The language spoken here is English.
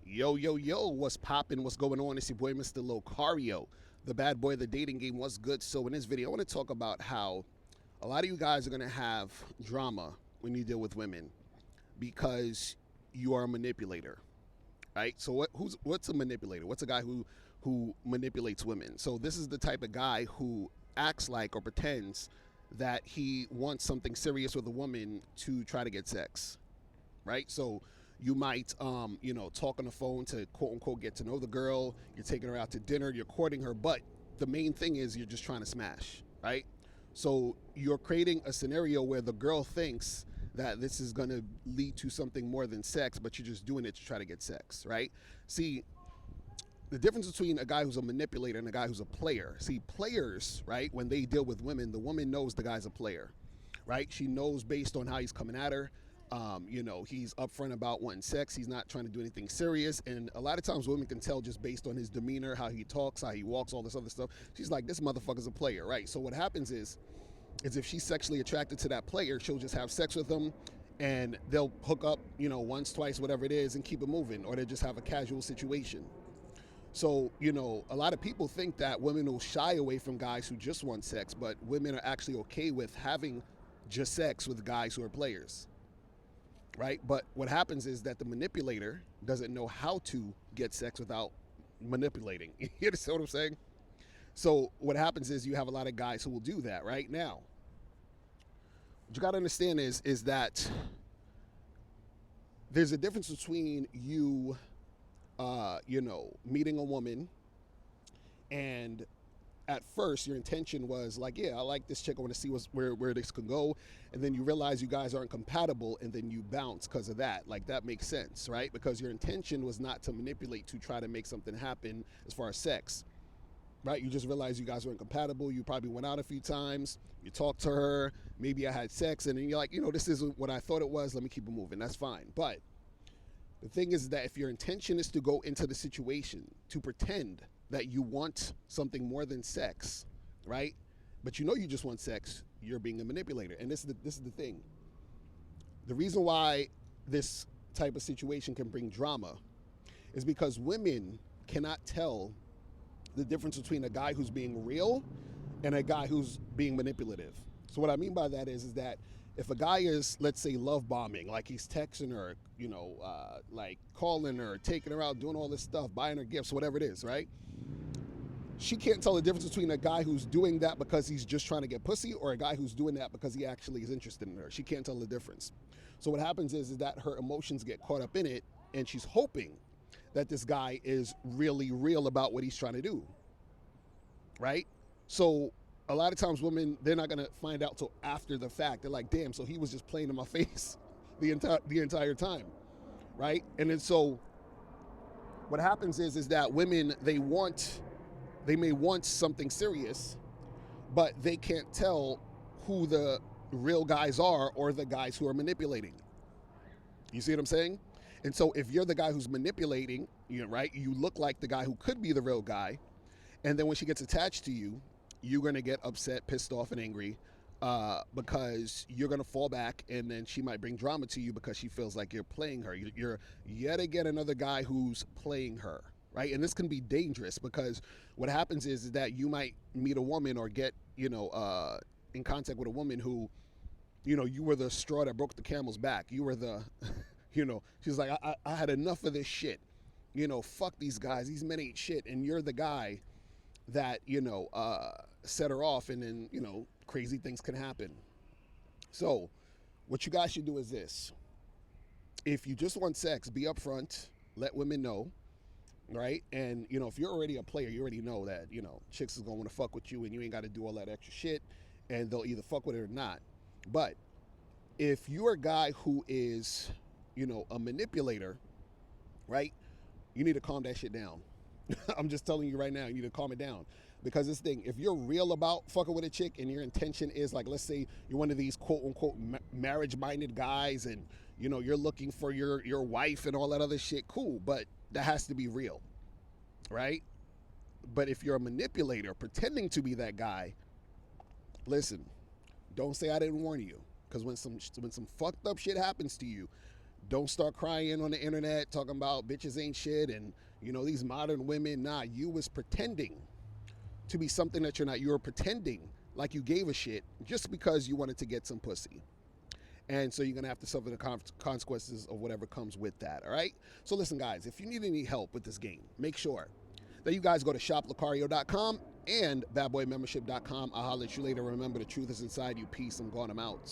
Yo, yo, yo, what's poppin'? What's going on? It's your boy, Mr. Locario, the bad boy of the dating game. What's good? So, in this video, I want to talk about how a lot of you guys are going to have drama when you deal with women because you are a manipulator, right? So, what's a manipulator? What's a guy who manipulates women? So, this is the type of guy who acts like or pretends that he wants something serious with a woman to try to get sex, right? So you might, talk on the phone to quote unquote get to know the girl. You're taking her out to dinner. You're courting her, but the main thing is you're just trying to smash, right? So you're creating a scenario where the girl thinks that this is going to lead to something more than sex, but you're just doing it to try to get sex, right? See, the difference between a guy who's a manipulator and a guy who's a player. See, players, right, when they deal with women, the woman knows the guy's a player, right? She knows based on how he's coming at her. He's upfront about wanting sex. He's not trying to do anything serious. And a lot of times women can tell just based on his demeanor, how he talks, how he walks, all this other stuff. She's like, this motherfucker's a player, right? So what happens is if she's sexually attracted to that player, she'll just have sex with him and they'll hook up, once, twice, whatever it is, and keep it moving. Or they'll just have a casual situation. So, a lot of people think that women will shy away from guys who just want sex, but women are actually okay with having just sex with guys who are players. Right? But what happens is that the manipulator doesn't know how to get sex without manipulating. You understand what I'm saying? So what happens is you have a lot of guys who will do that right now. What you got to understand is that there's a difference between you, meeting a woman and at first your intention was like, yeah, I like this chick, I want to see where this can go, and then you realize you guys aren't compatible and then you bounce because of that. Like, that makes sense, right? Because your intention was not to manipulate to try to make something happen as far as sex, right? You just realized you guys weren't compatible. You probably went out a few times, you talked to her, maybe I had sex, and then you're like, this isn't what I thought it was, let me keep it moving. That's fine. But the thing is that if your intention is to go into the situation to pretend that you want something more than sex, right? But you just want sex, you're being a manipulator. And this is the thing. The reason why this type of situation can bring drama is because women cannot tell the difference between a guy who's being real and a guy who's being manipulative. So what I mean by that is that if a guy is, let's say, love bombing, like he's texting her, like calling her, taking her out, doing all this stuff, buying her gifts, whatever it is, right? She can't tell the difference between a guy who's doing that because he's just trying to get pussy or a guy who's doing that because he actually is interested in her. She can't tell the difference. So what happens is that her emotions get caught up in it, and she's hoping that this guy is really real about what he's trying to do, right? So a lot of times women, they're not going to find out till after the fact. They're like, damn, so he was just playing in my face the entire time, right? And then so what happens is that women, they may want something serious, but they can't tell who the real guys are or the guys who are manipulating. You see what I'm saying? And so if you're the guy who's manipulating, right, you look like the guy who could be the real guy. And then when she gets attached to you, you're going to get upset, pissed off, and angry because you're going to fall back, and then she might bring drama to you because she feels like you're playing her. You're yet again another guy who's playing her, right? And this can be dangerous because what happens is that you might meet a woman or get, in contact with a woman who, you were the straw that broke the camel's back. You were the, she's like, I had enough of this shit. Fuck these guys. These men ain't shit. And you're the guy that, set her off, and then, crazy things can happen. So what you guys should do is this. If you just want sex, be upfront, let women know, right? And, if you're already a player, you already know that, chicks is going to want to fuck with you, and you ain't got to do all that extra shit, and they'll either fuck with it or not. But if you're a guy who is, a manipulator, right, you need to calm that shit down. I'm just telling you right now, you need to calm it down. Because this thing, if you're real about fucking with a chick and your intention is, like, let's say you're one of these quote-unquote marriage-minded guys and, you're looking for your wife and all that other shit, cool, but that has to be real, right? But if you're a manipulator pretending to be that guy, listen, don't say I didn't warn you. Because when some fucked up shit happens to you, Don't start crying on the internet talking about bitches ain't shit and, you know, these modern women. Nah, you was pretending to be something that you're not. You were pretending like you gave a shit just because you wanted to get some pussy. And so you're going to have to suffer the consequences of whatever comes with that, all right? So listen, guys, if you need any help with this game, make sure that you guys go to shoplocario.com and badboymembership.com. I'll holler at you later. Remember, the truth is inside you. Peace. I'm going. I'm out.